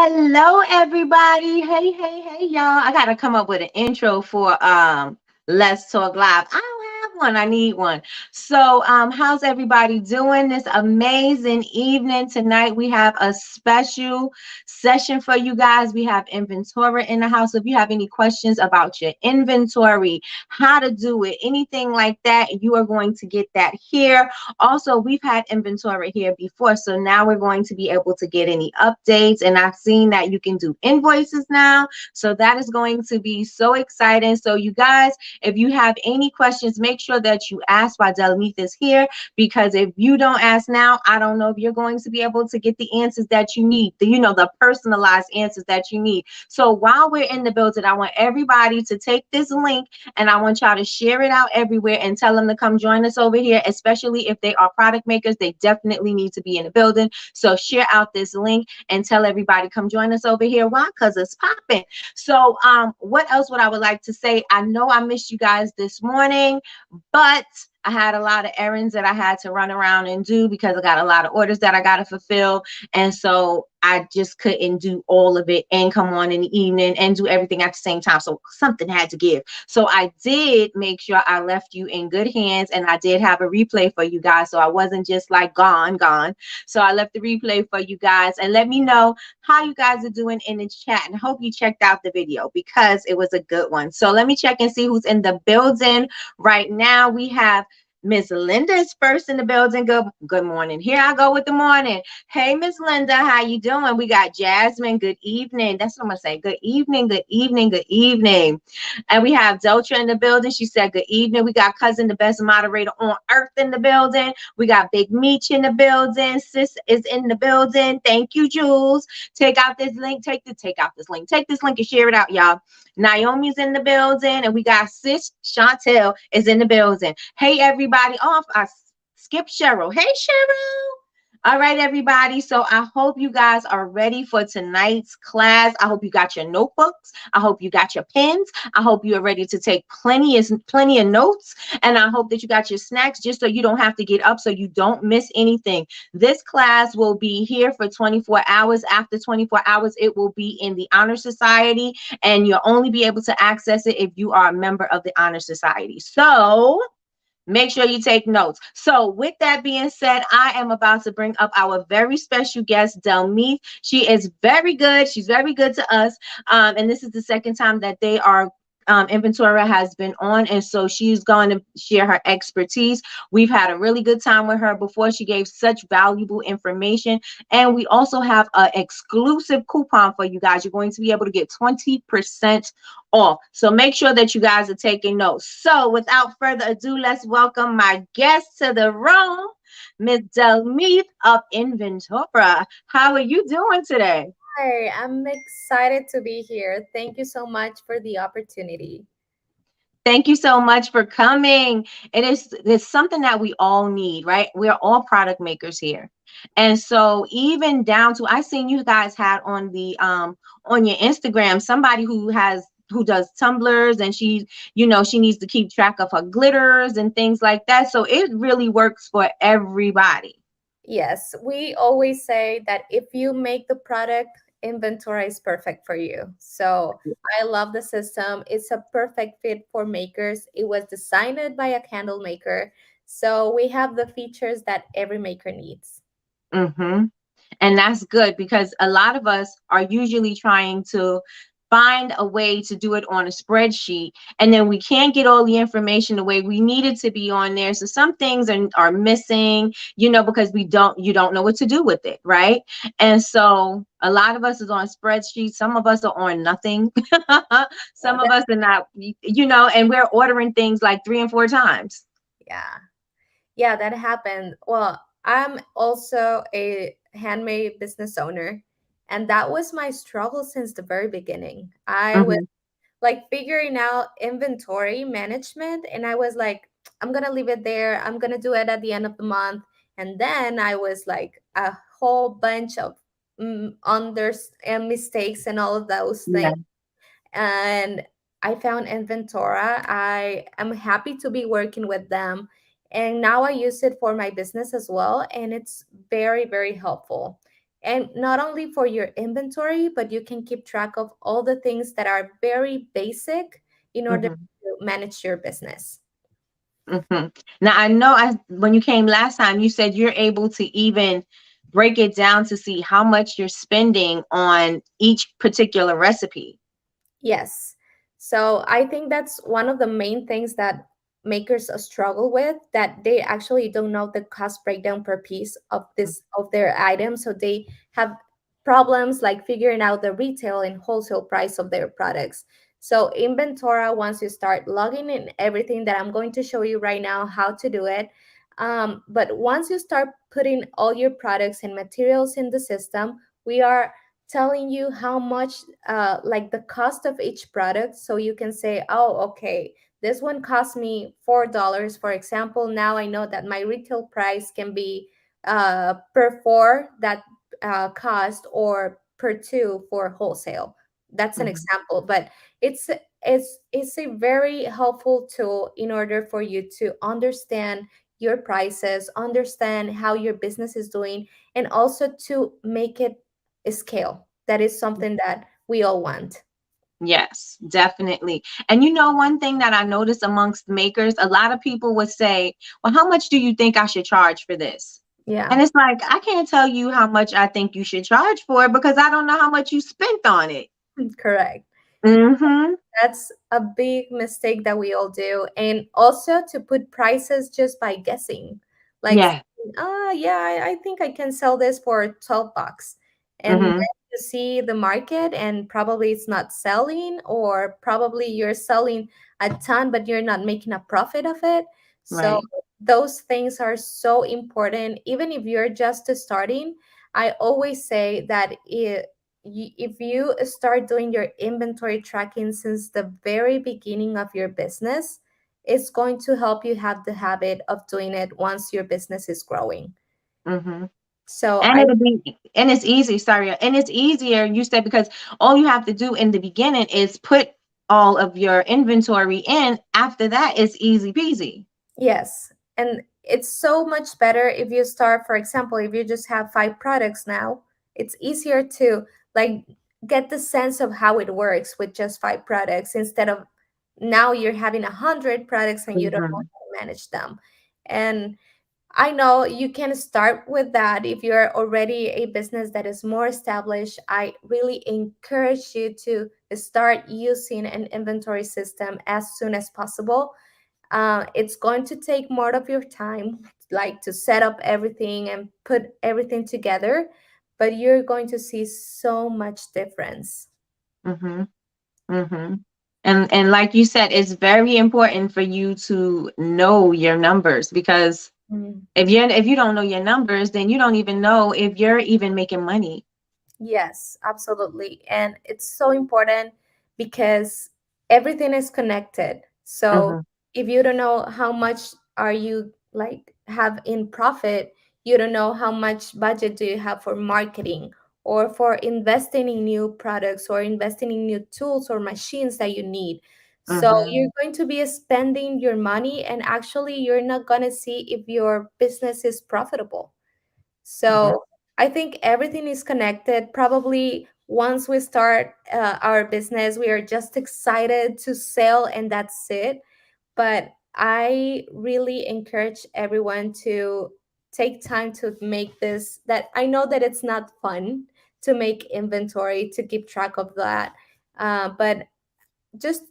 Hello, everybody. Hey, y'all. I gotta come up with an intro for Let's Talk Live. I don't have one. I need one. So, how's everybody doing this amazing evening tonight? We have a special session for you guys. We have Inventora in the house. So if you have any questions about your inventory, how to do it, anything like that, you are going to get that here. Also, we've had inventory here before, so now we're going to be able to get any updates. And I've seen that you can do invoices now, so that is going to be so exciting. So you guys, if you have any questions, make sure that you ask while Delmeeth is here, because if you don't ask now, I don't know if you're going to be able to get the answers that you need, the personalized answers that you need. So while we're in the building, I want everybody to take this link and I want y'all to share it out everywhere and tell them to come join us over here, especially if they are product makers. They definitely need to be in the building. So share out this link and tell everybody come join us over here. Why? Because it's popping. So what else would I would like to say? I know I missed you guys this morning, but I had a lot of errands that I had to run around and do because I got a lot of orders that I got to fulfill. And so I just couldn't do all of it and come on in the evening and do everything at the same time. So something had to give. So I did make sure I left you in good hands, and I did have a replay for you guys. So I wasn't just like gone. So I left the replay for you guys, and let me know how you guys are doing in the chat, and hope you checked out the video because it was a good one. So let me check and see who's in the building right now. We have Miss Linda is first in the building. Good morning. Here I go with the morning. Hey, Miss Linda, how you doing? We got Jasmine. Good evening. That's what I'm gonna say. Good evening. Good evening. Good evening. And we have Deltra in the building. She said good evening. We got Cousin, the best moderator on earth, in the building. We got Big Meech in the building. Sis is in the building. Thank you, Jules. Take out this link. Take this link. Take this link and share it out, y'all. Naomi's in the building, and we got Sis Chantel is in the building. Hey, everybody. Oh, I skipped Cheryl. Hey, Cheryl. All right, everybody. So I hope you guys are ready for tonight's class. I hope you got your notebooks. I hope you got your pens. I hope you are ready to take plenty of notes. And I hope that you got your snacks just so you don't have to get up, so you don't miss anything. This class will be here for 24 hours. After 24 hours, it will be in the Honor Society, and you'll only be able to access it if you are a member of the Honor Society. So make sure you take notes. So with that being said, I am about to bring up our very special guest, Delmeeth. She is very good. She's very good to us. And this is the second time that they are Inventora has been on, and so she's going to share her expertise. We've had a really good time with her before. She gave such valuable information, and we also have an exclusive coupon for you guys. You're going to be able to get 20% off. So make sure that you guys are taking notes. So without further ado, let's welcome my guest to the room, Ms. Delmeeth of Inventora. How are you doing today? Hi, I'm excited to be here. Thank you so much for the opportunity. Thank you so much for coming. It's something that we all need, right? We're all product makers here. And so even down to, I seen you guys had on your Instagram somebody who does tumblers, and she needs to keep track of her glitters and things like that. So it really works for everybody. Yes, we always say that if you make the product, Inventora is perfect for you. So I love the system. It's a perfect fit for makers. It was designed by a candle maker. So we have the features that every maker needs. Mm-hmm. And that's good, because a lot of us are usually trying to find a way to do it on a spreadsheet, and then we can't get all the information the way we need it to be on there. So some things are missing, because you don't know what to do with it, right? And so a lot of us is on spreadsheets. Some of us are on nothing. Some of us are not, and we're ordering things like 3 and 4 times. Yeah. Yeah, that happened. Well, I'm also a handmade business owner, and that was my struggle since the very beginning. I was Mhm. like figuring out inventory management, and I was like, I'm gonna leave it there. I'm gonna do it at the end of the month. And then I was like a whole bunch of unders and mistakes and all of those things. Yeah. And I found Inventora. I am happy to be working with them. And now I use it for my business as well. And it's very, very helpful. And not only for your inventory, but you can keep track of all the things that are very basic in order Mm-hmm. to manage your business. Mm-hmm. Now I know when you came last time, you said you're able to even break it down to see how much you're spending on each particular recipe. Yes. So I think that's one of the main things that makers struggle with, that they actually don't know the cost breakdown per piece of this of their item. So they have problems like figuring out the retail and wholesale price of their products. So Inventora, once you start logging in everything that I'm going to show you right now how to do it. But once you start putting all your products and materials in the system, we are telling you how much like the cost of each product, so you can say, oh, okay, this one cost me $4, for example. Now I know that my retail price can be per four that cost, or per two for wholesale. That's an Mm-hmm. example, but it's it's a very helpful tool in order for you to understand your prices, understand how your business is doing, and also to make it scale. That is something that we all want. Yes, definitely. And you know, one thing that I noticed amongst makers, a lot of people would say, well, how much do you think I should charge for this? Yeah, And it's like, I can't tell you how much I think you should charge for it because I don't know how much you spent on it. correct. Mm-hmm. That's a big mistake that we all do. And also to put prices just by guessing. Like, Yeah. yeah, I think I can sell this for $12. And then Mm-hmm. you see the market and probably it's not selling, or probably you're selling a ton, but you're not making a profit of it. So Right. those things are so important. Even if you're just starting, I always say that if you start doing your inventory tracking since the very beginning of your business, it's going to help you have the habit of doing it once your business is growing. Mm-hmm. So And I it'll be, and it's easy, sorry, and it's easier, you said, because all you have to do in the beginning is put all of your inventory in. After that, it's easy peasy. Yes. And it's so much better if you start, for example, if you just have five products now, it's easier to like get the sense of how it works with just five products, instead of now you're having 100 products and you don't know Mm-hmm. how to manage them. And I know you can start with that if you're already a business that is more established. I really encourage you to start using an inventory system as soon as possible. It's going to take more of your time, like to set up everything and put everything together, but you're going to see so much difference. Mm-hmm. Mm-hmm. And like you said, it's very important for you to know your numbers, because Mm. if you don't know your numbers, then you don't even know if you're even making money. Yes, absolutely. And it's so important because everything is connected. So Mm-hmm. if you don't know how much are you like have in profit, you don't know how much budget do you have for marketing or for investing in new products or investing in new tools or machines that you need. So Mm-hmm. you're going to be spending your money, and actually you're not going to see if your business is profitable. Yeah. So I think everything is connected. Probably once we start our business, we are just excited to sell and that's it. But I really encourage everyone to take time to make this. That I know that it's not fun to make inventory, to keep track of that. But just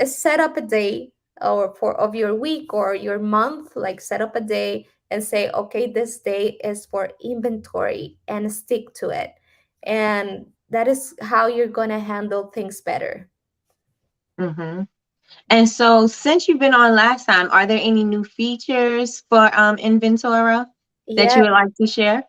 set up a day or for of your week or your month, like set up a day and say, okay, this day is for inventory, and stick to it. And that is how you're going to handle things better. Mm-hmm. And so, since you've been on last time, are there any new features for Inventora that Yeah. you would like to share?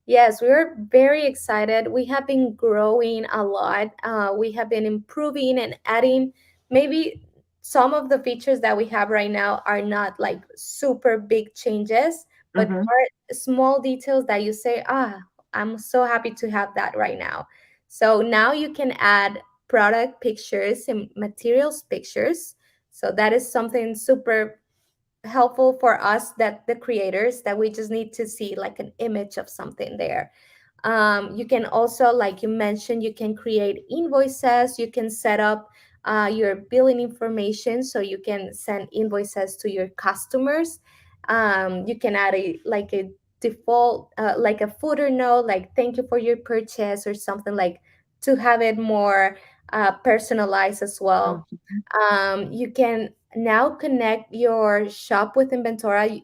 Yes, we are very excited. We have been growing a lot. We have been improving and adding. Maybe some of the features that we have right now are not like super big changes, but Mm-hmm. are small details that you say, ah, I'm so happy to have that right now. So now you can add product pictures and materials pictures. So that is something super helpful for us, that the creators, that we just need to see like an image of something there. You can also, like you mentioned, you can create invoices. You can set up your billing information so you can send invoices to your customers. You can add a default, like a footer note, like thank you for your purchase or something, like to have it more personalized as well. Mhm. You can now connect your shop with Inventora.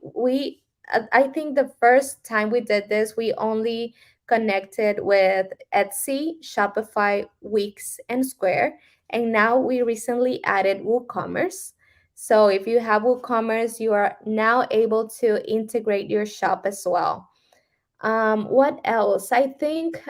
I think the first time we did this, we only connected with Etsy, Shopify, Wix, and Square. And now we recently added WooCommerce. So if you have WooCommerce, you are now able to integrate your shop as well. What else? I think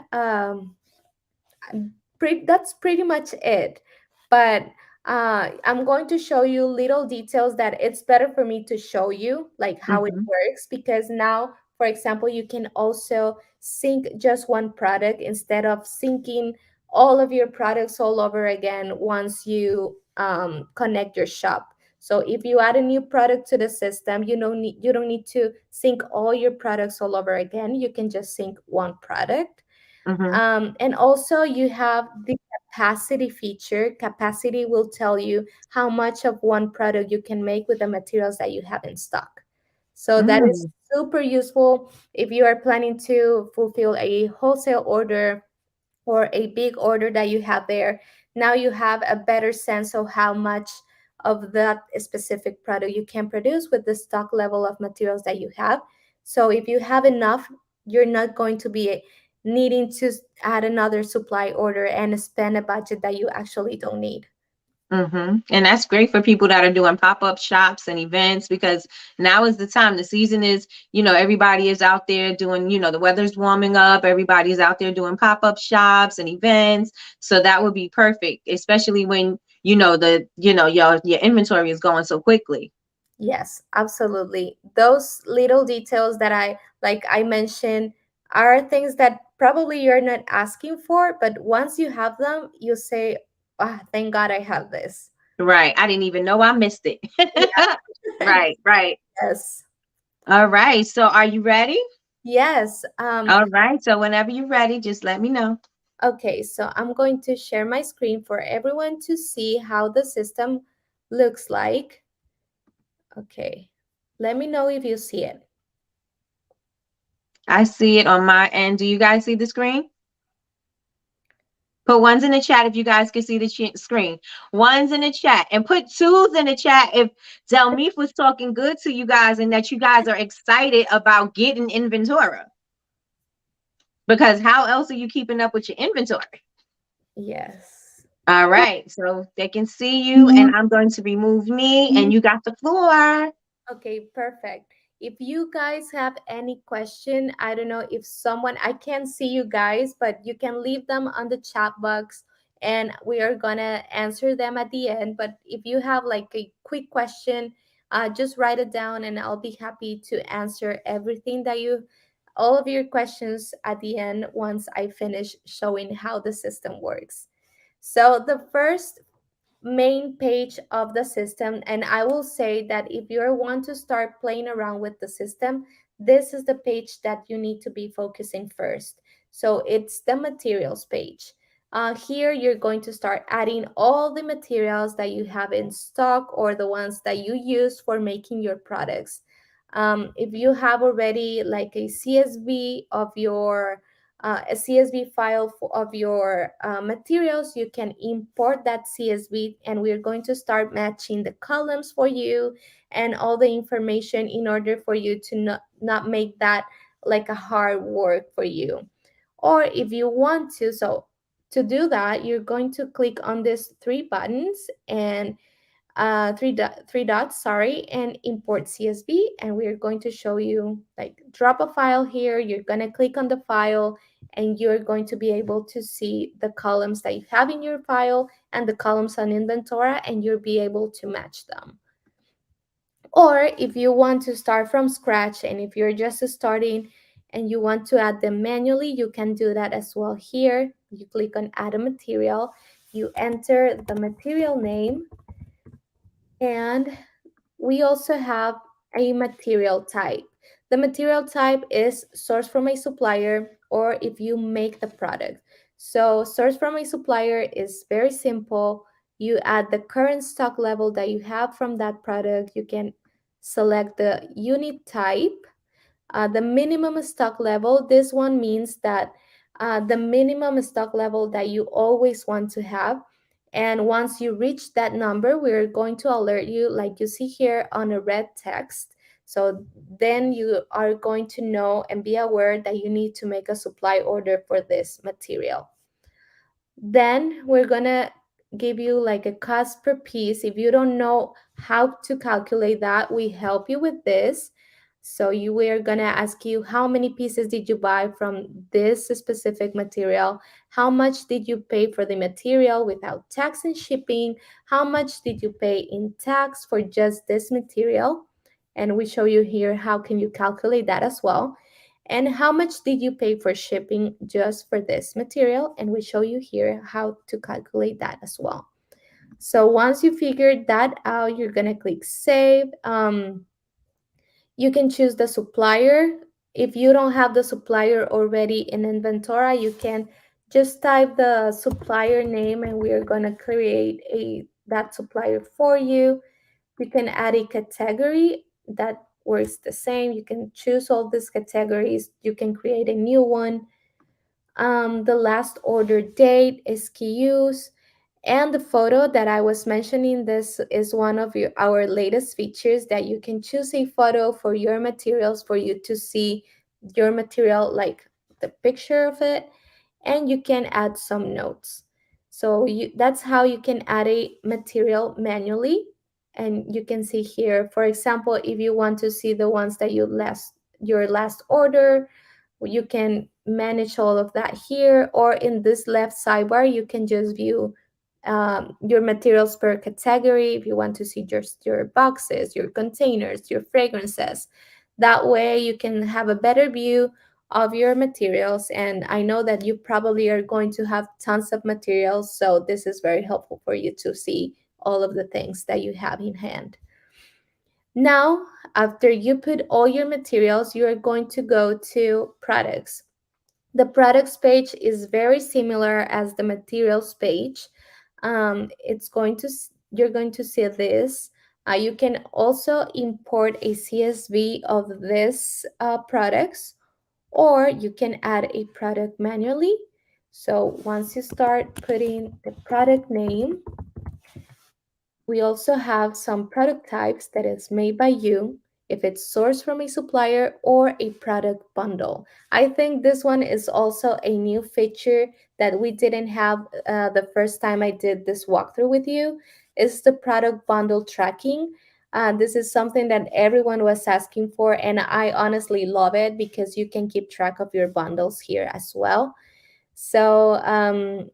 that's pretty much it. But I'm going to show you little details that it's better for me to show you, like how it Mhm. works, because now, for example, you can also sync just one product instead of syncing all of your products all over again once you connect your shop. So if you add a new product to the system, you don't need to sync all your products all over again. You can just sync one product. Mhm. And also you have the capacity feature. Capacity will tell you how much of one product you can make with the materials that you have in stock. So that is Mm. super useful if you are planning to fulfill a wholesale order or a big order that you have there. Now you have a better sense of how much of that specific product you can produce with the stock level of materials that you have. So if you have enough, you're not going to be needing to add another supply order and spend a budget that you actually don't need. And that's great for people that are doing pop-up shops and events, because now is the time. The season is, everybody is out there doing, the weather's warming up. Everybody's out there doing pop-up shops and events. So that would be perfect, especially when, your inventory is going so quickly. Yes, absolutely. Those little details that I mentioned are things that probably you're not asking for, but once you have them, you say, "Ah, thank God I have this." Right. I didn't even know I missed it. Yeah. Right, right. Yes. All right. So are you ready? Yes. All right. So whenever you're ready, just let me know. Okay, so I'm going to share my screen for everyone to see how the system looks like. Okay. Let me know if you see it. I see it on my end. Do you guys see the screen? Put ones in the chat if you guys can see the screen. Ones in the chat, and put twos in the chat if Delmeef was talking good to you guys and that you guys are excited about getting Inventora. Because how else are you keeping up with your inventory? Yes. All right, so they can see you, and I'm going to remove me, and you got the floor. Okay, perfect. If you guys have any question, I don't know if someone, I can't see you guys, but you can leave them on the chat box and we are gonna answer them at the end. But if you have like a quick question, just write it down and I'll be happy to answer everything all of your questions at the end once I finish showing how the system works. So the first main page of the system, and I will say that if you want to start playing around with the system, this is the page that you need to be focusing first. So it's the materials page. Here you're going to start adding all the materials that you have in stock or the ones that you use for making your products. If you have already like a CSV of your a CSV file of your materials, you can import that CSV and we're going to start matching the columns for you and all the information in order for you to not make that like a hard work for you. Or if you want to, so to do that, you're going to click on these three buttons and three dots, sorry, and import CSV. And we're going to show you like drop a file here. You're going to click on the file and you're going to be able to see the columns that you have in your file and the columns on Inventora, and you'll be able to match them. Or if you want to start from scratch and if you're just starting and you want to add them manually, you can do that as well here. You click on add a material, you enter the material name, and we also have a material type. The material type is sourced from a supplier. or if you make the product. So source from a supplier is very simple. You add the current stock level that you have from that product. You can select the unit type, the minimum stock level. This one means that the minimum stock level that you always want to have. And once you reach that number, we're going to alert you, like you see here on a red text. So then you are going to know and be aware that you need to make a supply order for this material. Then we're gonna give you like a cost per piece. If you don't know how to calculate that, we help you with this. So we're gonna ask you, how many pieces did you buy from this specific material? How much did you pay for the material without tax and shipping? How much did you pay in tax for just this material? And we show you here how can you calculate that as well. And how much did you pay for shipping just for this material? And we show you here how to calculate that as well. So once you figured that out, you're gonna click save. You can choose the supplier. If you don't have the supplier already in Inventora, you can just type the supplier name and we are gonna create that supplier for you. You can add a category that works the same. You can choose all these categories. You can create a new one. The last order date, SKUs, and the photo that I was mentioning. This is one of our latest features, that you can choose a photo for your materials for you to see your material, like the picture of it, and you can add some notes. So that's how you can add a material manually. And you can see here, for example, if you want to see the ones that your last order, you can manage all of that here, or in this left sidebar you can just view your materials per category. If you want to see just your boxes, your containers, your fragrances, that way you can have a better view of your materials. And I know that you probably are going to have tons of materials, so this is very helpful for you to see all of the things that you have in hand. Now, after you put all your materials, you are going to go to products. The products page is very similar as the materials page. You're going to see this. You can also import a CSV of this products, or you can add a product manually. So once you start putting the product name, we also have some product types that is made by you, if it's sourced from a supplier, or a product bundle. I think this one is also a new feature that we didn't have the first time I did this walkthrough with you, is the product bundle tracking. This is something that everyone was asking for, and I honestly love it because you can keep track of your bundles here as well. So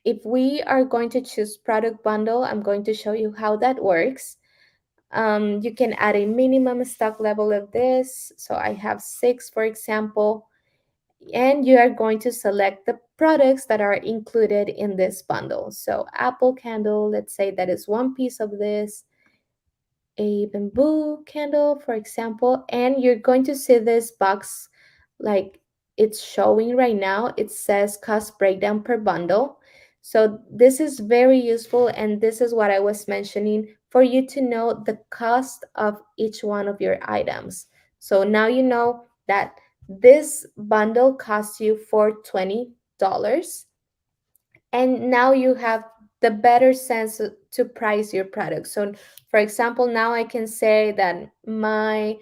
if we are going to choose product bundle, I'm going to show you how that works. You can add a minimum stock level of this. So I have 6, for example, and you are going to select the products that are included in this bundle. So apple candle, let's say that is one piece of this, a bamboo candle, for example, and you're going to see this box like it's showing right now. It says cost breakdown per bundle. So this is very useful, and this is what I was mentioning, for you to know the cost of each one of your items. So now you know that this bundle costs you for $20, and now you have the better sense to price your product. So for example, now I can say that my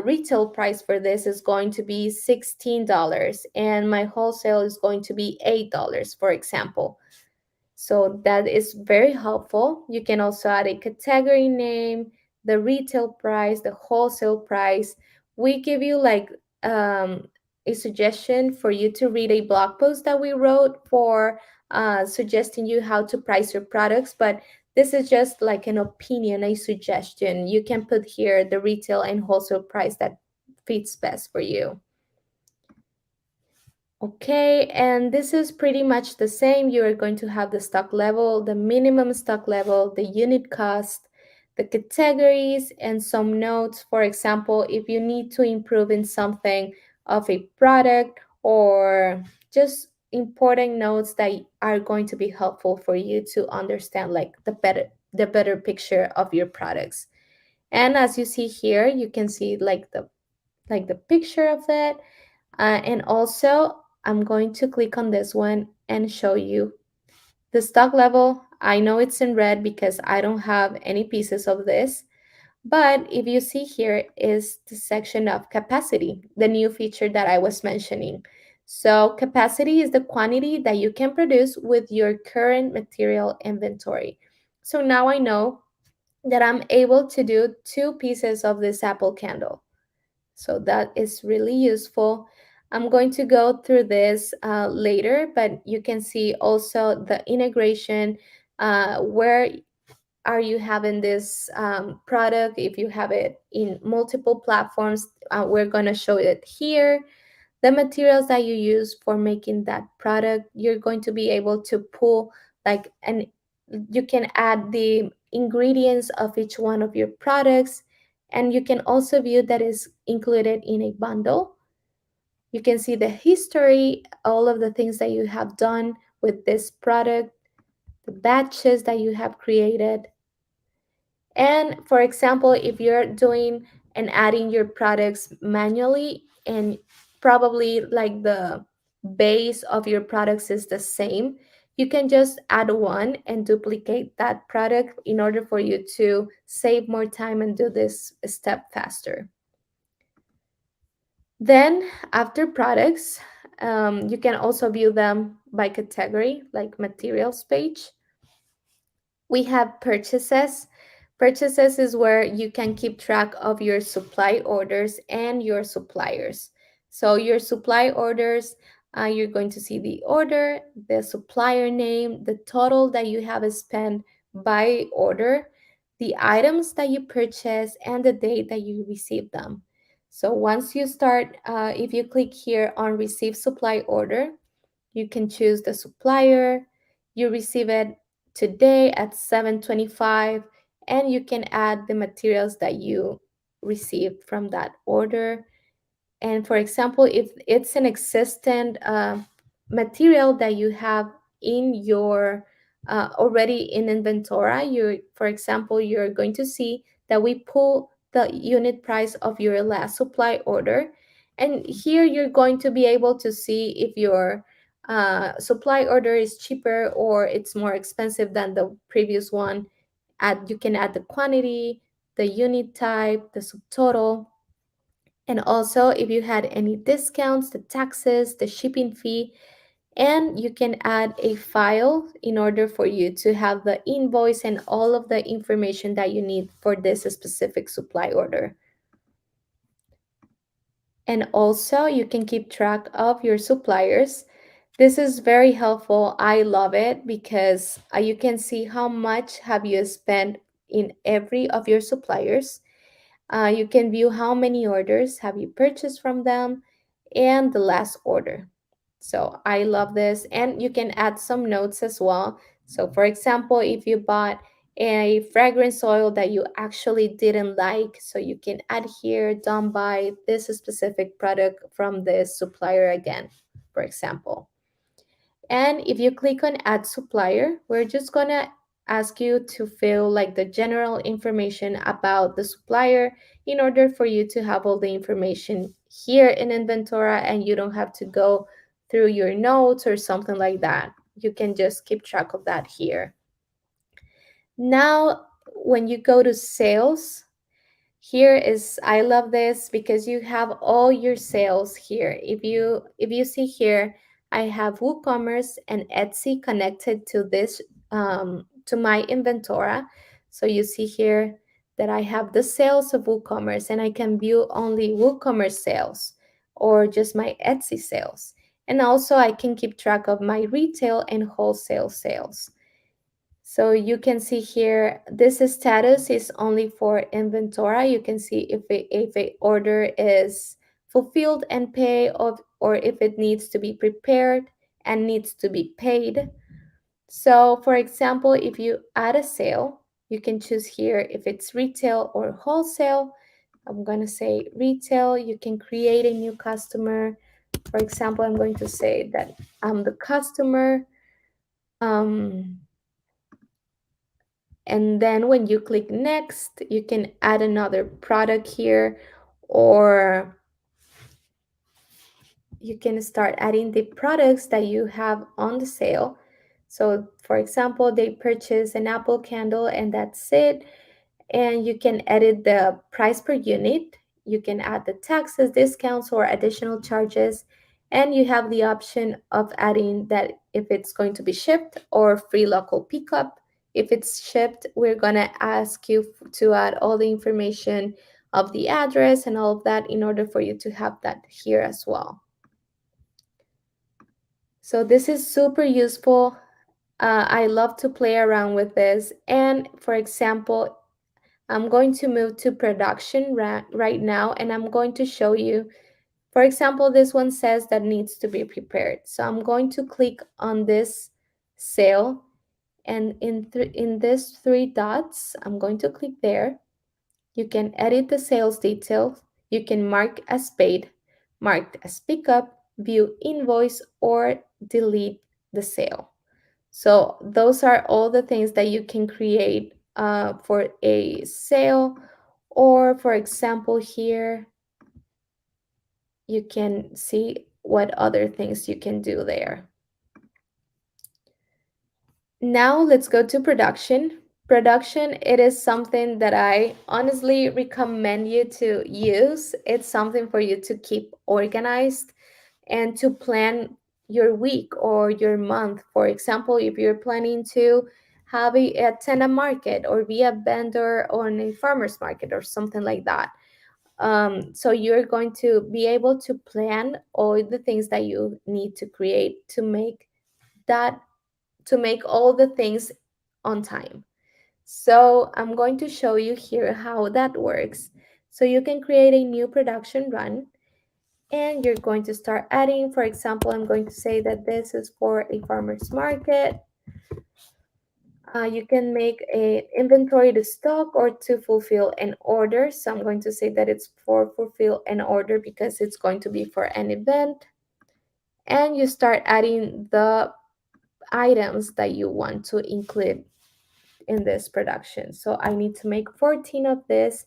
retail price for this is going to be $16 and my wholesale is going to be $8, for example. So that is very helpful. You can also add a category name, the retail price, the wholesale price. We give you like a suggestion for you to read a blog post that we wrote for suggesting you how to price your products, but this is just like an opinion, a suggestion. You can put here the retail and wholesale price that fits best for you. Okay, and this is pretty much the same. You are going to have the stock level, the minimum stock level, the unit cost, the categories, and some notes. For example, if you need to improve in something of a product, or just important notes that are going to be helpful for you to understand like the better picture of your products. And as you see here, you can see like the picture of it. And also, I'm going to click on this one and show you the stock level. I know it's in red because I don't have any pieces of this. But if you see here is the section of capacity, the new feature that I was mentioning. So capacity is the quantity that you can produce with your current material inventory. So now I know that I'm able to do 2 pieces of this apple candle. So that is really useful. I'm going to go through this later, but you can see also the integration, where are you having this product. If you have it in multiple platforms, we're going to show it here. The materials that you use for making that product, you're going to be able to pull like, and you can add the ingredients of each one of your products, and you can also view that is included in a bundle. You can see the history, all of the things that you have done with this product, the batches that you have created. And for example, if you're doing and adding your products manually, and probably like the base of your products is the same, you can just add one and duplicate that product in order for you to save more time and do this step faster. Then after products, you can also view them by category, like materials page. We have purchases. Purchases is where you can keep track of your supply orders and your suppliers. So your supply orders, you're going to see the order, the supplier name, the total that you have spent by order, the items that you purchase, and the date that you receive them. So once you start, if you click here on receive supply order, you can choose the supplier. You receive it today at 7:25, and you can add the materials that you received from that order. And for example, if it's an existing material that you have in your already in Inventora, you, for example, you're going to see that we pull the unit price of your last supply order. And here you're going to be able to see if your supply order is cheaper or it's more expensive than the previous one. You can add the quantity, the unit type, the subtotal, and also if you had any discounts, the taxes, the shipping fee. And you can add a file in order for you to have the invoice and all of the information that you need for this specific supply order. And also you can keep track of your suppliers. This is very helpful. I love it because you can see how much have you spent in every of your suppliers. You can view how many orders have you purchased from them and the last order. So I love this. And you can add some notes as well. So for example, if you bought a fragrance oil that you actually didn't like, so you can add here, don't buy this specific product from this supplier again, for example. And if you click on add supplier, we're just gonna ask you to fill like the general information about the supplier in order for you to have all the information here in Inventora, and you don't have to go through your notes or something like that. You can just keep track of that here. Now, when you go to sales, here is, I love this because you have all your sales here. If you see here, I have WooCommerce and Etsy connected to this to my Inventora. So you see here that I have the sales of WooCommerce, and I can view only WooCommerce sales or just my Etsy sales. And also I can keep track of my retail and wholesale sales. So you can see here, this status is only for Inventora. You can see if a order is fulfilled and paid, or if it needs to be prepared and needs to be paid. So for example, if you add a sale, you can choose here if it's retail or wholesale. I'm going to say retail. You can create a new customer, For example, I'm going to say that I'm the customer. Um, and then when you click next, you can add another product here, or you can start adding the products that you have on the sale. So for example, they purchase an Apple candle and that's it. And you can edit the price per unit. You can add the taxes, discounts, or additional charges. And you have the option of adding that if it's going to be shipped or free local pickup. If it's shipped, we're going to ask you to add all the information of the address and all of that in order for you to have that here as well. So this is super useful. I love to play around with this. And for example, I'm going to move to production right now, and I'm going to show you, for example, this one says that needs to be prepared. So I'm going to click on this sale, and in this three dots, I'm going to click there. You can edit the sales details. You can mark as paid, marked as pickup, view invoice, or delete the sale. So those are all the things that you can create for a sale. Or for example, here you can see what other things you can do there. Now let's go to production. Production, it is something that I honestly recommend you to use. It's something for you to keep organized and to plan your week or your month. For example, if you're planning to attend a market or be a vendor on a farmer's market or something like that. So you're going to be able to plan all the things that you need to create that to make all the things on time. So I'm going to show you here how that works. So you can create a new production run and you're going to start adding. For example, I'm going to say that this is for a farmer's market. You can make an inventory to stock or to fulfill an order. So I'm going to say that it's for fulfill an order because it's going to be for an event. And you start adding the items that you want to include in this production. So I need to make 14 of this.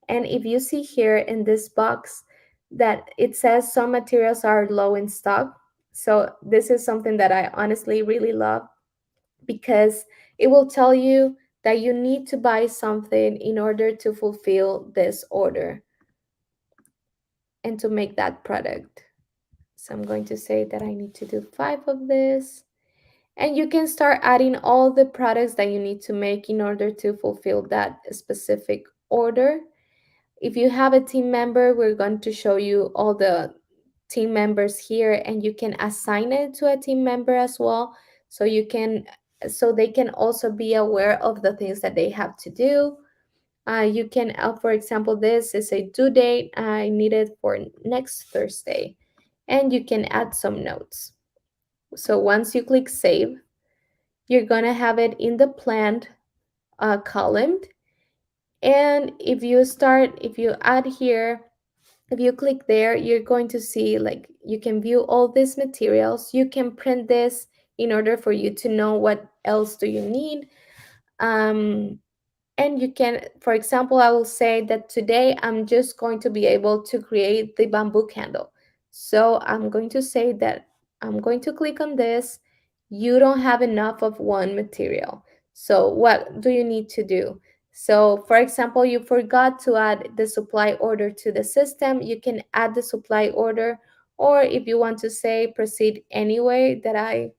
And if you see here in this box that it says some materials are low in stock. So this is something that I honestly really love because it will tell you that you need to buy something in order to fulfill this order and to make that product. So I'm going to say that I need to do 5 of this. And you can start adding all the products that you need to make in order to fulfill that specific order. If you have a team member, we're going to show you all the team members here and you can assign it to a team member as well. So they can also be aware of the things that they have to do. You can, for example, this is a due date. I need it for next Thursday. And you can add some notes. So once you click save, you're going to have it in the planned column. And if you add here, if you click there, you're going to see like you can view all these materials. You can print this in order for you to know what else do you need. And you can, for example, I will say that today I'm just going to be able to create the bamboo candle. So I'm going to say that I'm going to click on this. You don't have enough of one material. So what do you need to do? So for example, you forgot to add the supply order to the system. You can add the supply order, or if you want to say proceed anyway, that I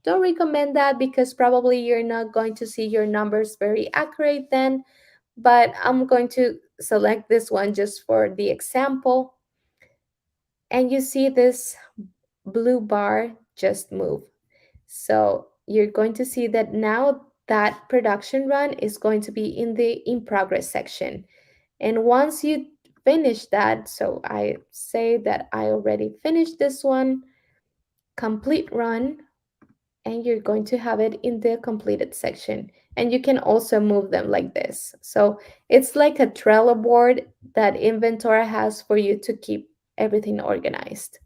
don't recommend that because probably you're not going to see your numbers very accurate then, but I'm going to select this one just for the example. And you see this blue bar just move. So you're going to see that now that production run is going to be in the in progress section. And once you finish that, so I say that I already finished this one, complete run, and you're going to have it in the completed section. And you can also move them like this. So it's like a Trello board that Inventora has for you to keep everything organized.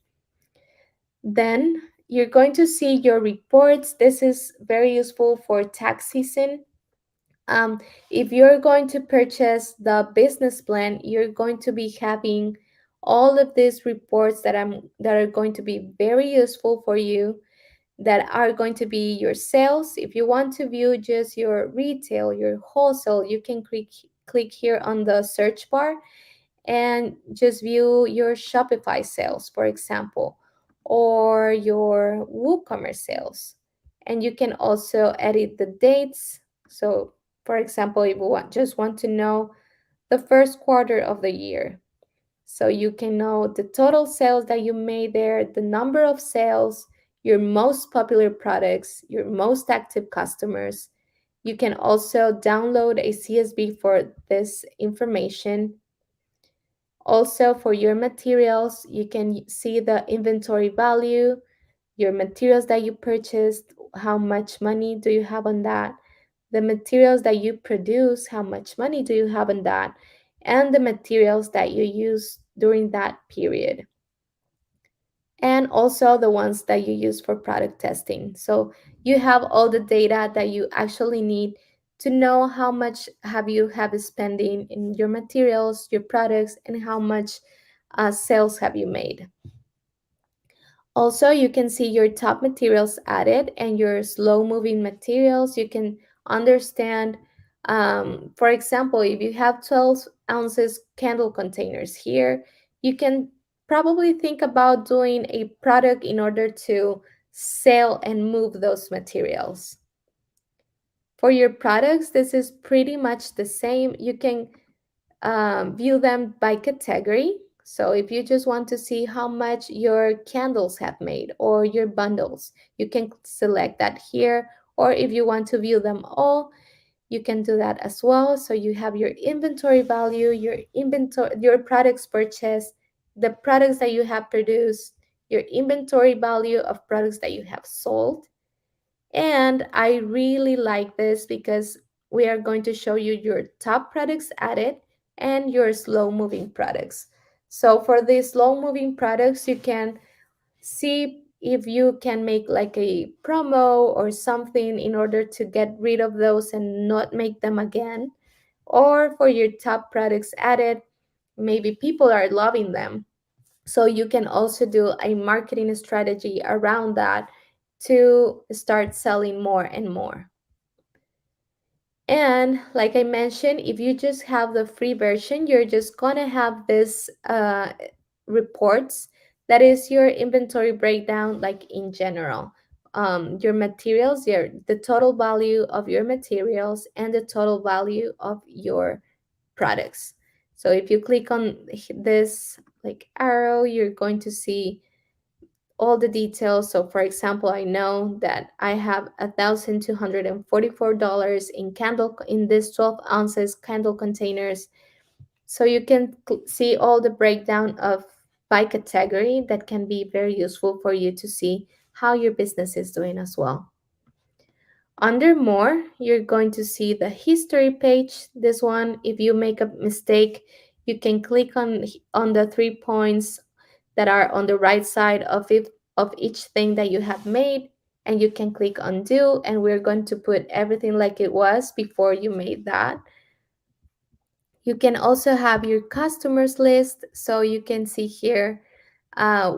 Then you're going to see your reports. This is very useful for tax season. Um, if you're going to purchase the business plan, you're going to be having all of these reports that are going to be very useful for you, that are going to be your sales. If you want to view just your retail, your wholesale, you can click here on the search bar and just view your Shopify sales, for example, or your WooCommerce sales. And you can also edit the dates. So, for example, if you just want to know the first quarter of the year, so you can know the total sales that you made there, the number of sales, your most popular products, your most active customers. You can also download a CSV for this information. Also, for your materials, you can see the inventory value, your materials that you purchased, how much money do you have on that, the materials that you produce, how much money do you have on that, and the materials that you use during that period, and also the ones that you use for product testing. So you have all the data that you actually need to know how much have you have spending in your materials, your products, and how much sales have you made. Also, you can see your top materials added and your slow moving materials. You can understand, for example, if you have 12 ounces candle containers here, you can probably think about doing a product in order to sell and move those materials. For your products, this is pretty much the same. You can view them by category. So if you just want to see how much your candles have made or your bundles, you can select that here. Or if you want to view them all, you can do that as well. So you have your inventory value, your products purchased, the products that you have produced, your inventory value of products that you have sold. And I really like this because we are going to show you your top products added and your slow moving products. So for these slow moving products, you can see if you can make like a promo or something in order to get rid of those and not make them again. Or for your top products added, maybe people are loving them. So you can also do a marketing strategy around that to start selling more and more. And like I mentioned, if you just have the free version, you're just gonna have this reports that is your inventory breakdown, like in general. Your materials, the total value of your materials and the total value of your products. So if you click on this like arrow, you're going to see all the details. So for example, I know that I have $1,244 in candle in this 12 ounces candle containers. So you can see all the breakdown of by category. That can be very useful for you to see how your business is doing as well. Under more, you're going to see the history page. This one, if you make a mistake, you can click on the 3 points that are on the right side of each thing that you have made, and you can click undo, and we're going to put everything like it was before you made that. You can also have your customers list, so you can see here uh,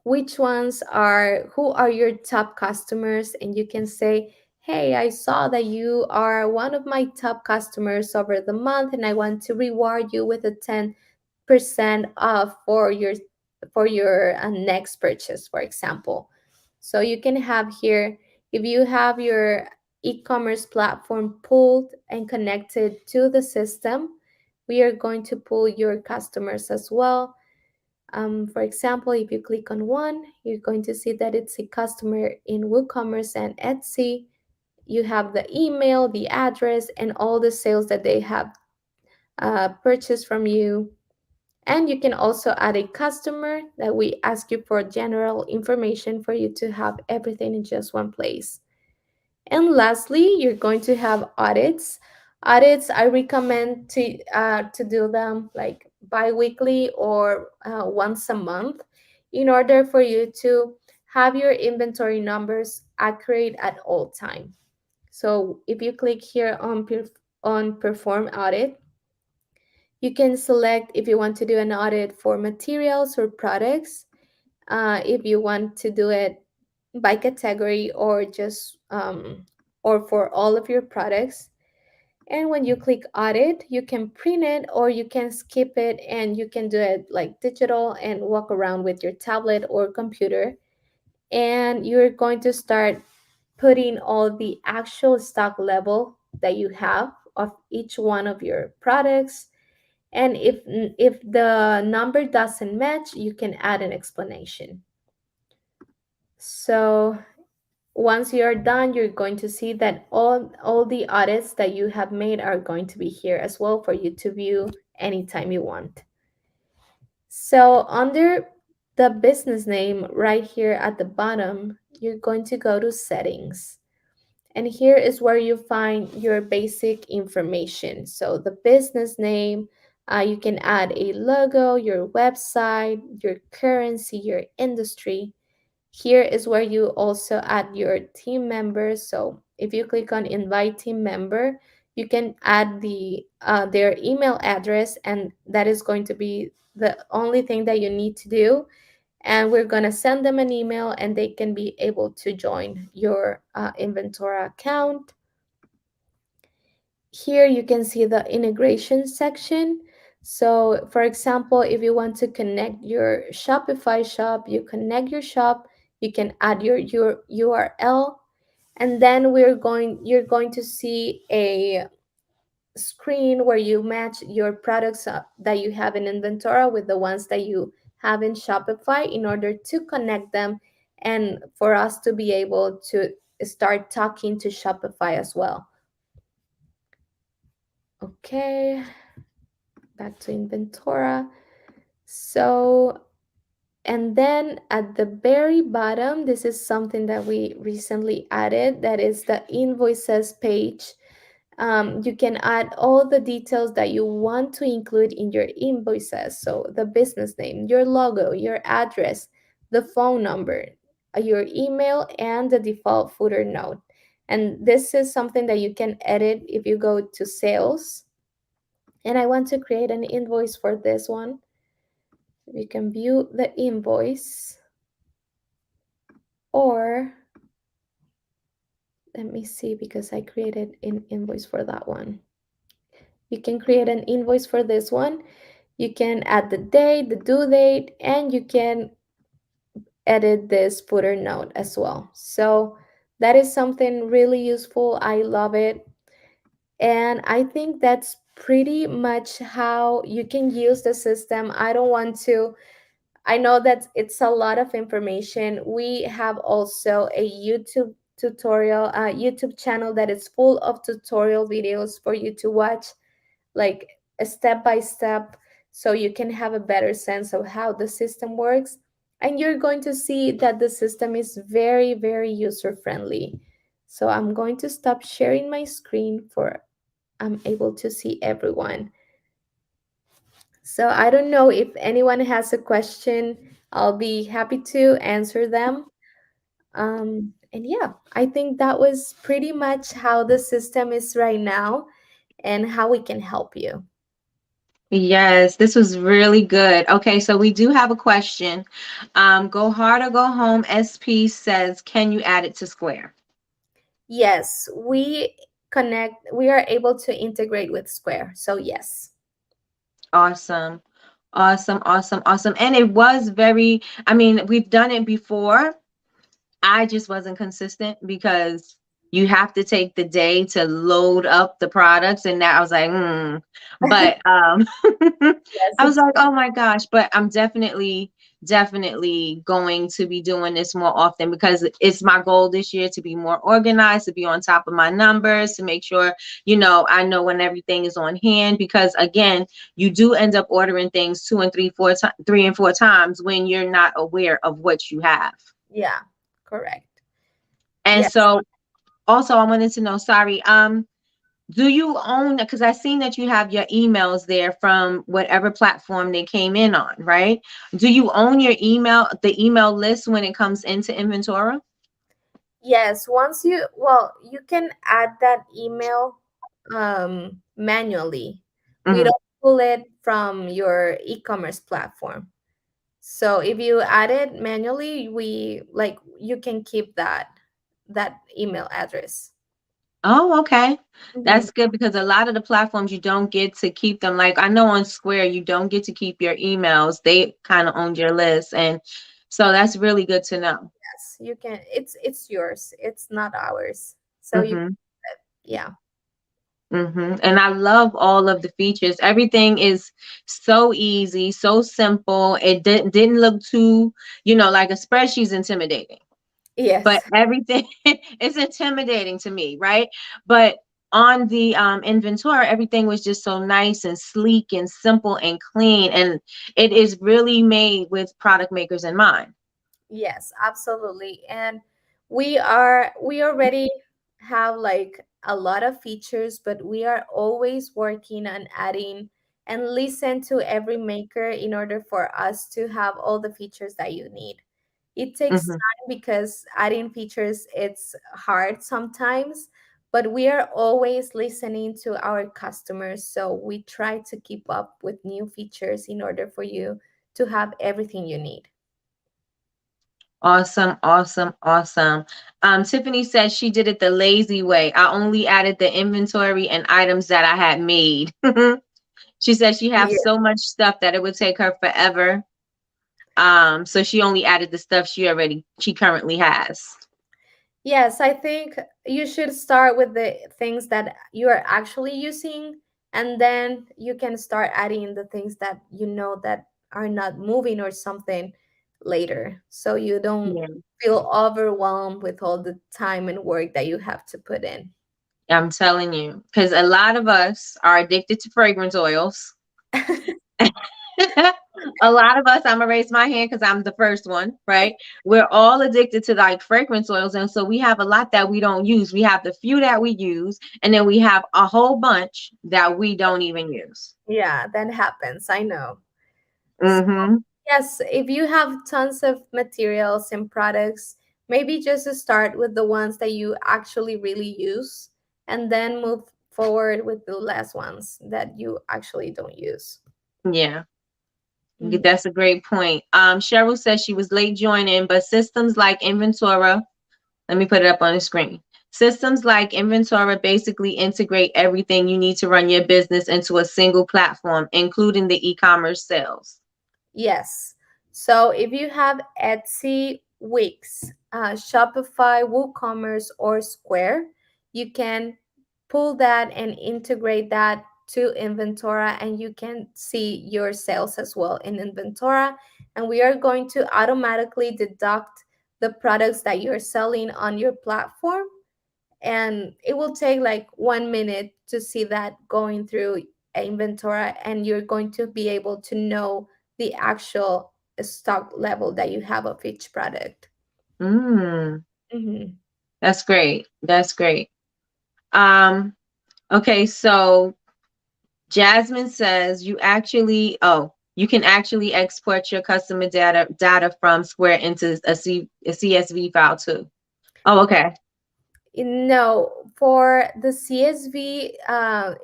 which ones are who are your top customers, and you can say, hey, I saw that you are one of my top customers over the month, and I want to reward you with a 10% off for your next purchase, for example. So you can have here, if you have your e-commerce platform pulled and connected to the system, we are going to pull your customers as well. For example, if you click on one, you're going to see that it's a customer in WooCommerce and Etsy. You have the email, the address, and all the sales that they have purchased from you. And you can also add a customer that we ask you for general information for you to have everything in just one place. And lastly, you're going to have audits. Audits, I recommend to do them like bi-weekly or once a month in order for you to have your inventory numbers accurate at all time. So if you click here on perform audit, you can select if you want to do an audit for materials or products, if you want to do it by category or just or for all of your products. And when you click audit, you can print it or you can skip it, and you can do it like digital and walk around with your tablet or computer. And you're going to start putting all the actual stock level that you have of each one of your products. And if the number doesn't match, you can add an explanation. So once you're done, you're going to see that all the audits that you have made are going to be here as well for you to view anytime you want. So under the business name right here at the bottom, you're going to go to settings. And here is where you find your basic information. So the business name, you can add a logo, your website, your currency, your industry. Here is where you also add your team members. So if you click on invite team member, you can add their email address, and that is going to be the only thing that you need to do. And we're going to send them an email, and they can be able to join your Inventora account. Here you can see the integration section. So for example, if you want to connect your Shopify shop, you connect your shop, you can add your URL, and then you're going to see a screen where you match your products that you have in Inventora with the ones that you have in Shopify in order to connect them, and for us to be able to start talking to Shopify as well. Okay, back to Inventora. So, and then at the very bottom, this is something that we recently added, that is the invoices page. You can add all the details that you want to include in your invoices. So the business name, your logo, your address, the phone number, your email, and the default footer note. And this is something that you can edit if you go to sales. And I want to create an invoice for this one. You can view the invoice, or let me see, because I created an invoice for that one. You can create an invoice for this one. You can add the date, the due date, and you can edit this footer note as well. So that is something really useful. I love it. And I think that's pretty much how you can use the system. I know that it's a lot of information. We have also a YouTube channel that is full of tutorial videos for you to watch, like a step by step, so you can have a better sense of how the system works. And you're going to see that the system is very, very user friendly. So I'm going to stop sharing my screen for I'm able to see everyone. So I don't know if anyone has a question. I'll be happy to answer them. And yeah, I think that was pretty much how the system is right now and how we can help you. Yes, this was really good. Okay, so we do have a question. Go hard or go home. SP says, can you add it to Square? Yes, we are able to integrate with Square. So yes. Awesome. Awesome, awesome, awesome. And it was very, I mean, we've done it before. I just wasn't consistent because you have to take the day to load up the products, and that I was like, but Yes, I was it's like, oh my gosh, but I'm definitely going to be doing this more often because it's my goal this year to be more organized, to be on top of my numbers, to make sure, I know when everything is on hand, because again, you do end up ordering things three and four times when you're not aware of what you have. yeah, correct. And Yes. so also I wanted to know, sorry, Do you own, because I seen that you have your emails there from whatever platform they came in on, right? Do you own your email, the email list when it comes into Inventora? Yes, once you, well, you can add that email manually. We Hmm. don't pull it from your e-commerce platform. So if you add it manually, we like you can keep that email address. Oh, okay. Mhm. That's good because a lot of the platforms you don't get to keep them. Like I know on Square, you don't get to keep your emails. They kind of own your list. And so that's really good to know. Yes, you can. It's yours. It's not ours. So you, Hmm. yeah. And I love all of the features. Everything is so easy, so simple. It didn't look too, like a spreadsheet's intimidating, but Yes. everything is intimidating to me, right? But on the Inventor, everything was just so nice and sleek and simple and clean. And it is really made with product makers in mind. Yes, absolutely. And we already have like a lot of features, but we are always working on adding and listen to every maker in order for us to have all the features that you need. It takes Hmm. time because adding features it's hard sometimes, but we are always listening to our customers, so we try to keep up with new features in order for you to have everything you need. Awesome, awesome, awesome. Tiffany said she did it the lazy way. I only added the inventory and items that I had made. She said she has so much stuff that it would take her forever. So she only added the stuff she currently has. Yes, I think you should start with the things that you are actually using, and then you can start adding the things that you know that are not moving or something later. So you don't Yeah, feel overwhelmed with all the time and work that you have to put in. I'm telling you, because a lot of us are addicted to fragrance oils. A lot of us, I'm gonna raise my hand because I'm the first one, right? We're all addicted to like fragrance oils, and so we have a lot that we don't use. We have the few that we use, and then we have a whole bunch that we don't even use. Yeah, that happens. I know. So, Mm-hmm. yes, if you have tons of materials and products, maybe just start with the ones that you actually really use and then move forward with the last ones that you actually don't use. Yeah. Mhm. That's a great point. Cheryl says she was late joining, but systems like Inventora, let me put it up on the screen. Systems like Inventora basically integrate everything you need to run your business into a single platform, including the e-commerce sales. Yes. So if you have Etsy, Wix, Shopify, WooCommerce, or Square, you can pull that and integrate that to Inventora, and you can see your sales as well in Inventora. And we are going to automatically deduct the products that you're selling on your platform, and it will take like 1 minute to see that going through Inventora, and you're going to be able to know the actual stock level that you have of each product. Mm, Hmm. that's great. That's great. Um, okay, so Jasmine says you can actually export your customer data from Square into a CSV file too. Oh, okay. No, for the CSV,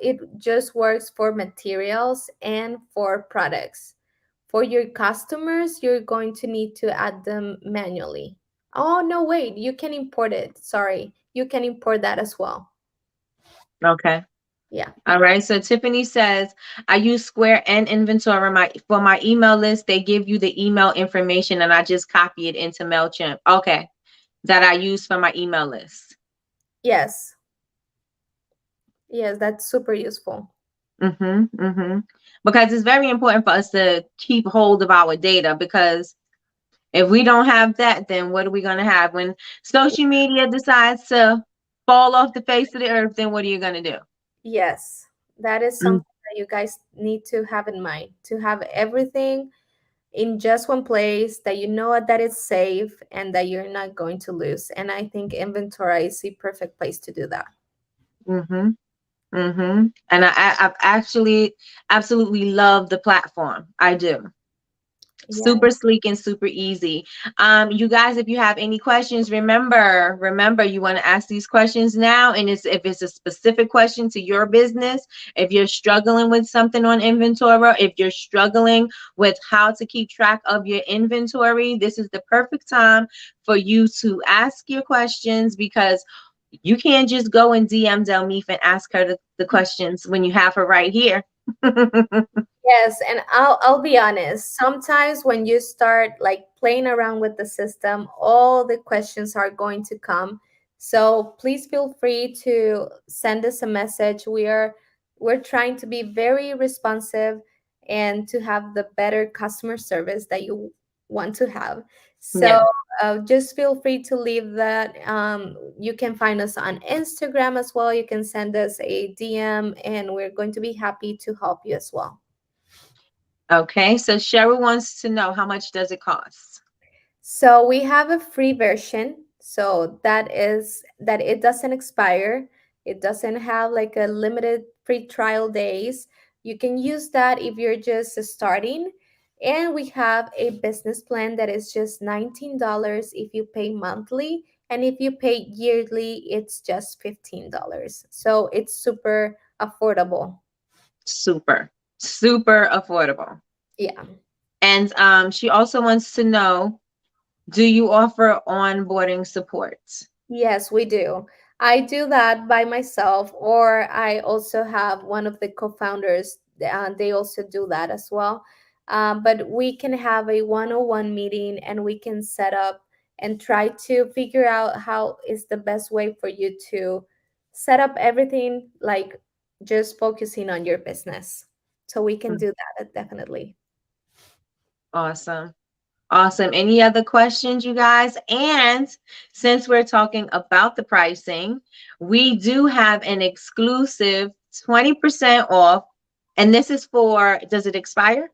it just works for materials and for products. For your customers, you're going to need to add them manually. Oh, no, wait, you can import it. Sorry, you can import that as well. Okay. Yeah. All right. So Tiffany says, I use Square and Inventory for my email list. They give you the email information and I just copy it into MailChimp. Okay. That I use for my email list. Yes. Yes, that's super useful. Because it's very important for us to keep hold of our data because if we don't have that, then what are we going to have? When social media decides to fall off the face of the earth, then what are you going to do? Yes, that is something that you guys need to have in mind, to have everything in just one place that you know that it's safe and that you're not going to lose. And I think Inventora is the perfect place to do that. Mm-hmm. And I've actually absolutely love the platform. I do. Yeah. Super sleek and super easy. You guys, if you have any questions, remember, you want to ask these questions now. And if it's a specific question to your business, if you're struggling with something on Inventora, if you're struggling with how to keep track of your inventory, this is the perfect time for you to ask your questions, because you can't just go and DM Delmeef and ask her the questions when you have her right here. Yes, and I'll be honest. Sometimes when you start like playing around with the system, all the questions are going to come. So please feel free to send us a message. We're trying to be very responsive and to have the better customer service that you want to have. So Yeah. just feel free to leave that. You can find us on Instagram as well. You can send us a DM, and we're going to be happy to help you as well. Okay, so Cheryl wants to know, how much does it cost? So we have a free version. So that is that it doesn't expire. It doesn't have like a limited free trial days. You can use that if you're just starting. And we have a business plan that is just $19 if you pay monthly. And if you pay yearly, it's just $15. So it's super affordable. Super, super affordable. Yeah. And she also wants to know, do you offer onboarding support? Yes, we do. I do that by myself, or I also have one of the co-founders. They also do that as well. But we can have a one-on-one meeting, and we can set up and try to figure out how is the best way for you to set up everything, like just focusing on your business. So we can Mm, do that definitely. awesome. Awesome. Any other questions, you guys? And since we're talking about the pricing, we do have an exclusive 20% off. And this is for, does it expire?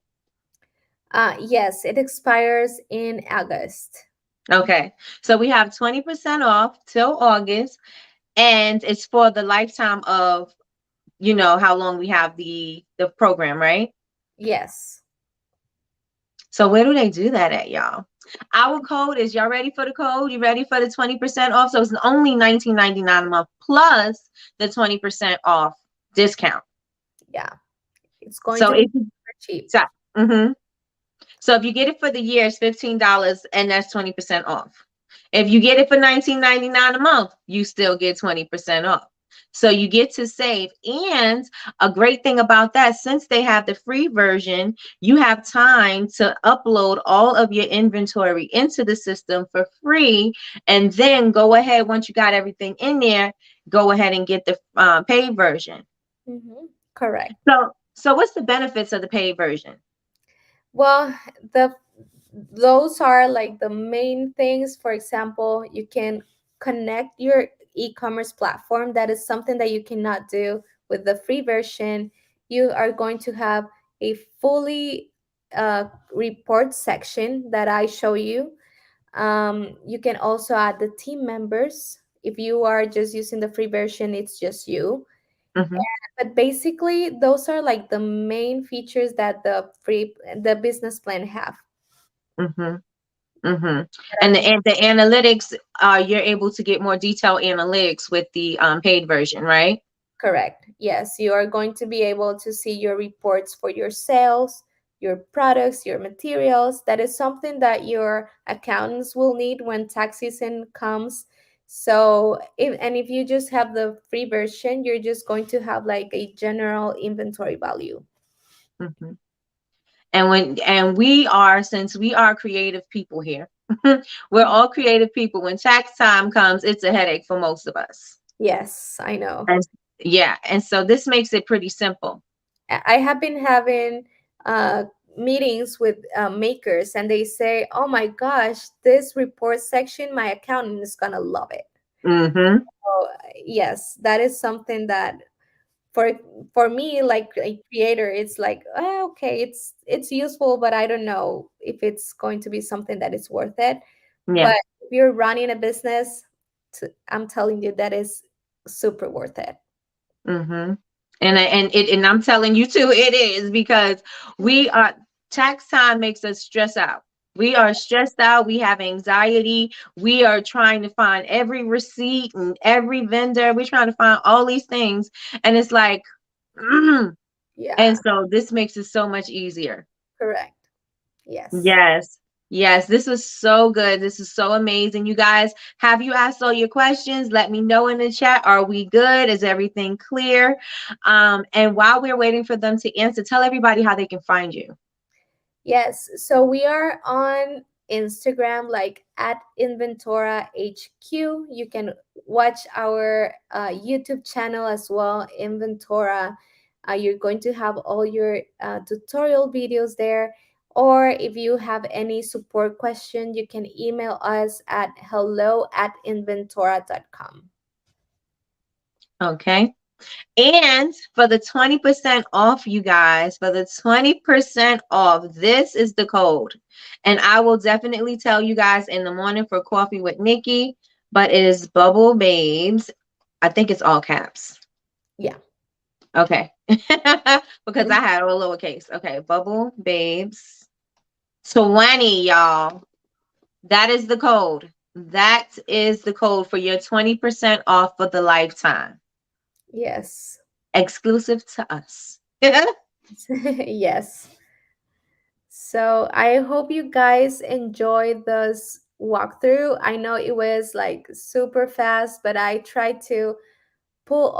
Yes, it expires in August. Okay. So we have 20% off till August, and it's for the lifetime of, how long we have the program, right? Yes. So where do they do that at, y'all? Our code is, y'all ready for the code? You ready for the 20% off? So it's only 19.99 a month plus the 20% off discount. Yeah. It's going So to be if super cheap. so, mhm. So if you get it for the year, it's $15, and that's 20% off. If you get it for 19.99 a month, you still get 20% off. So you get to save. And a great thing about that, since they have the free version, you have time to upload all of your inventory into the system for free. And then go ahead, once you got everything in there, go ahead and get the paid version. Correct. So what's the benefits of the paid version? Well, the those are like the main things. For example, you can connect your e-commerce platform. That is something that you cannot do with the free version. You are going to have a fully report section that I show you. You can also add the team members. If you are just using the free version, it's just you. Hmm. But basically, those are like the main features that the business plan have. Hmm. Hmm. That And are the analytics, you're able to get more detailed analytics with the paid version, right? correct. Yes, you are going to be able to see your reports for your sales, your products, your materials. That is something that your accountants will need when tax season comes. So, if you just have the free version, you're just going to have like a general inventory value. Hmm. And we are, since we are creative people here, we're all creative people. When tax time comes, it's a headache for most of us. Yes, I know. And yeah, and so this makes it pretty simple. I have been having uh, meetings with makers, and they say, "Oh my gosh, this report section, my accountant is gonna love it." Hmm. So yes, that is something that for for me, like a creator, it's like, okay, it's useful, but I don't know if it's going to be something that is worth it. Yeah. But if you're running a business, I'm telling you that is super worth it. Hmm. And I'm telling you too, it is because we are tax time makes us stress out. We are stressed out. We have anxiety. We are trying to find every receipt and every vendor. We're trying to find all these things, and it's like, and Yeah, so this makes it so much easier. correct. Yes. Yes. Yes, this was so good. This is so amazing. You guys, have you asked all your questions? Let me know in the chat. Are we good? Is everything clear? And while we're waiting for them to answer, tell everybody how they can find you. Yes, so we are on Instagram, like at Inventora HQ. You can watch our YouTube channel as well, Inventora. You're going to have all your tutorial videos there. Or if you have any support question, you can email us at hello@inventora.com. Okay. And for the 20% off, you guys, for the 20% off, this is the code. And I will definitely tell you guys in the morning for Coffee with Nikki, but it is Bubble Babes. I think it's all caps. Yeah. Okay. Because I had all lowercase. Okay. Bubble Babes 20, y'all. That is the code. That is the code for your 20% off for the lifetime. Yes. Exclusive to us. Yes. So I hope you guys enjoyed this walkthrough. I know it was like super fast, but I tried to pull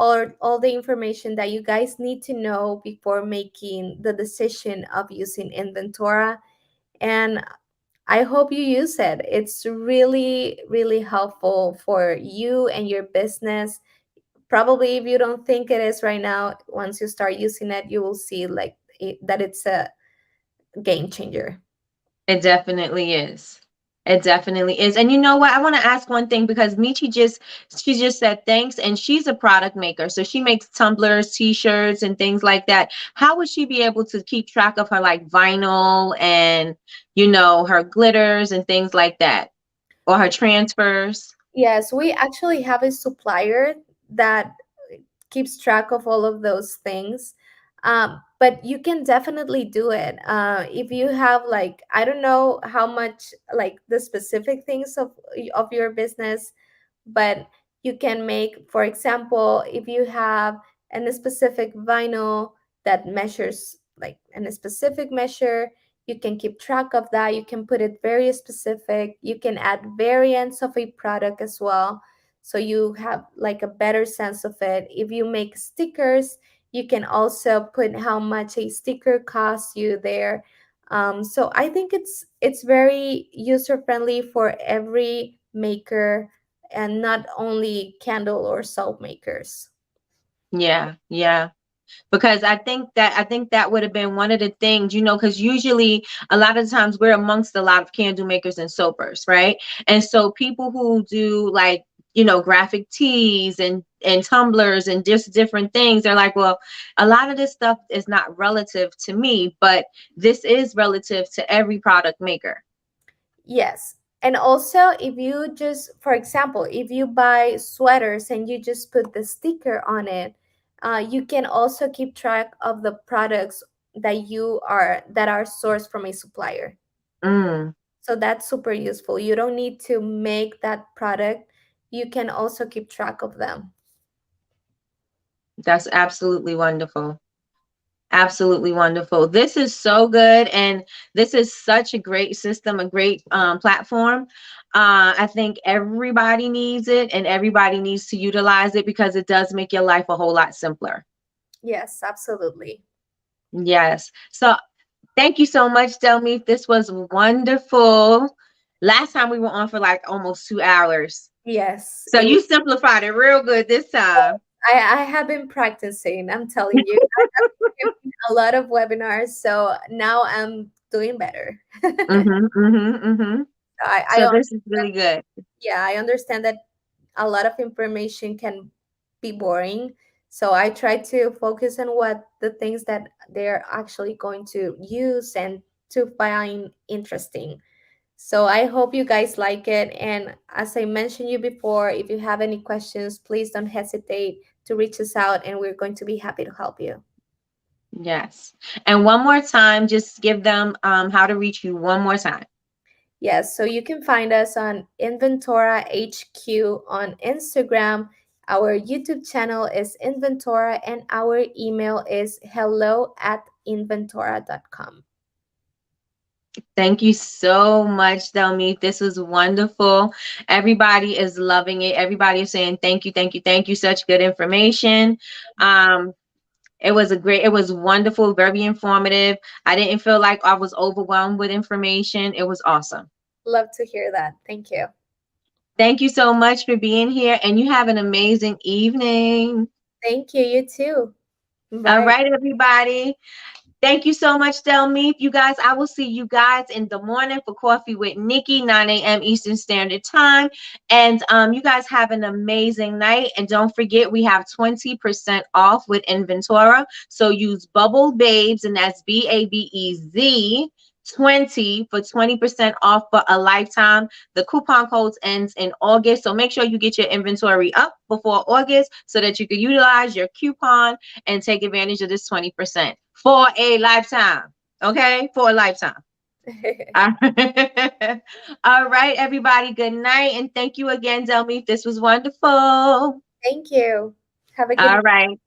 all the information that you guys need to know before making the decision of using Inventora. And I hope you use it. It's really, really helpful for you and your business. Probably if you don't think it is right now, once you start using it, you will see like that it's a game changer. It definitely is. It definitely is. And you know what? I want to ask one thing because Michi she just said thanks, and she's a product maker. So she makes tumblers, t-shirts, and things like that. How would she be able to keep track of her like vinyl and her glitters and things like that? Or her transfers? Yes, we actually have a supplier that keeps track of all of those things. But you can definitely do it. If you have like, I don't know how much like the specific things of your business, but you can make, for example, if you have a specific vinyl that measures like in a specific measure, you can keep track of that. You can put it very specific. You can add variants of a product as well, so you have like a better sense of it. If you make stickers, you can also put how much a sticker costs you there. So I think it's very user friendly for every maker, and not only candle or soap makers. Yeah, yeah. Because I think that would have been one of the things, because usually a lot of times we're amongst a lot of candle makers and soapers, right? And so people who do like graphic tees and tumblers and just different things, they're like, well, a lot of this stuff is not relative to me, but this is relative to every product maker. Yes. And also, if you just, for example, if you buy sweaters and you just put the sticker on it, you can also keep track of the products that are sourced from a supplier. Mm, So that's super useful. You don't need to make that product. You can also keep track of them. that's absolutely wonderful. Absolutely wonderful. This is so good, and this is such a great system, a great platform. I think everybody needs it, and everybody needs to utilize it because it does make your life a whole lot simpler. Yes, absolutely. Yes. So thank you so much, Delmi. This was wonderful. Last time we were on for like almost 2 hours. Yes, So you simplified it real good this time. I have been practicing. I'm telling you, I have been giving a lot of webinars, so now I'm doing better. Mm-hmm, mm-hmm, mm-hmm. I So this is understand. really good. Yeah, I understand that a lot of information can be boring. So I try to focus on what the things that they're actually going to use and to find interesting. So I hope you guys like it. And as I mentioned you before, if you have any questions, please don't hesitate to reach us out, and we're going to be happy to help you. Yes. And one more time, just give them how to reach you one more time. Yes, so you can find us on Inventora HQ on Instagram. Our YouTube channel is Inventora, and our email is hello@inventora.com. Thank you so much, Delmeet. This was wonderful. Everybody is loving it. Everybody is saying thank you, thank you, thank you. Such good information. Um, it was wonderful, very informative. I didn't feel like I was overwhelmed with information. It was awesome. Love to hear that. Thank you. Thank you so much for being here, and you have an amazing evening. Thank you. You too. All Bye. right, everybody. Thank you so much, Delmeep. You guys, I will see you guys in the morning for Coffee with Nikki, 9 a.m. Eastern Standard Time. And you guys have an amazing night. And don't forget, we have 20% off with Inventora. So use Bubble Babes, and that's BABEZ 20 for 20% off for a lifetime. The coupon code ends in August. So make sure you get your inventory up before August so that you can utilize your coupon and take advantage of this 20% for a lifetime. Okay, for a lifetime. All right, everybody. Good night, and thank you again, Delmeet. This was wonderful. All Thank you. Have a good right.